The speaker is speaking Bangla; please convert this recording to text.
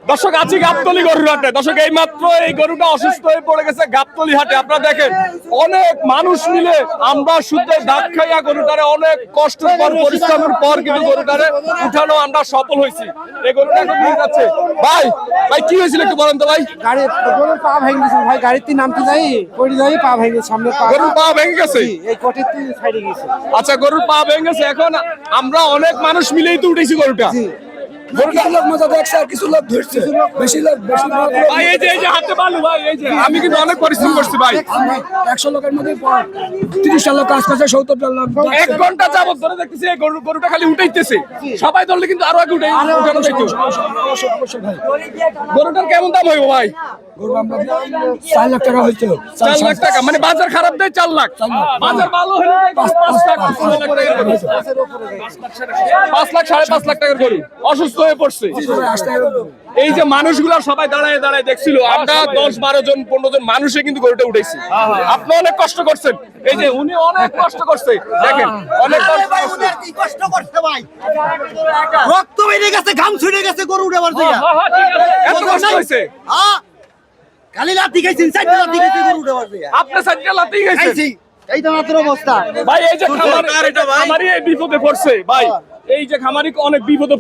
দর্শক আছি গাবতলী গরুর হাটে। দর্শক এই মাত্র এই গরুটা অসুস্থ হয়ে পড়ে গেছে গাবতলী হাটে। আপনারা দেখেন অনেক মানুষ মিলে আমরা শুদ্ধ দাঁত খাইয়া গরুটারে অনেক কষ্টের পর পরিশ্রমের পর কিন্তু গরুটারে উঠানো আমরা সফল হয়েছি। এই গরুটা এখন নিয়ে যাচ্ছে। ভাই ভাই কি হয়েছিল একটু বলেন তো ভাই। গাড়ি গরুর পা ভেঙে গেছে ভাই, গাড়িতে নামতে যাই পড়ে যাই, পা ভেঙে গেছে, সামনে পা, গরুর পা ভেঙে গেছে। এই কোটির সাইডে গেছে। আচ্ছা গরুর পা ভেঙে গেছে। এখন আমরা অনেক মানুষ মিলেই তো উঠেছি গরুটা। কিছু লোক মজা দেখছে আর কিছু লোক ধরছে, বেশি লোক ভাই এই যে হাতে বালু ভাই, এই যে আমি কিন্তু অনেক পরিশ্রম করছি ভাই। 100 লোকের মধ্যে 30টা লোক কাজ করছে, 70টা লোক 1 ঘন্টা যাবত ধরে দেখতেছি এই গরুটা খালি উঠাইতেছে। সবাই ধরলে কিন্তু আরো আগে উঠানো যেত। গরুটার কেমন দাম হইব ভাই? গরু আমরা 4 লাখ টাকা হইতো। 4 লাখ টাকা মানে বাজার খারাপ দেয় 4 লাখ, বাজার ভালো হলে 5 লাখ 6 লাখ টাকার গরু। 5 লাখ 5.5 লাখ টাকার গরু অসুস্থ হয়ে পড়ছে। এই যে মানুষগুলা সবাই দাঁড়ায় দাঁড়ায় দেখছিল, আমরা 10-12 জন 15 জন মানুষে কিন্তু গরুটা উঠাইছি। আপনি অনেক কষ্ট করছেন, এই যে উনি অনেক কষ্ট করছে, দেখেন অনেক কষ্ট করছে ভাই, রক্ত বেরিয়ে গেছে, ঘাম ছুটে গেছে গরু উঠাবার জায়গা। এত কষ্ট হয়েছে। খালি লাথি খাইছেন, চারটা লাথি খাইছে গরু উঠাবার জায়গা। আপনি সাইডটা লাতেই গেছেন খাইছি, এই তো মাত্র অবস্থা ভাই। এই যে খামারি এই বিপদে পড়ছে ভাই, এই যে খামারি অনেক বিপদে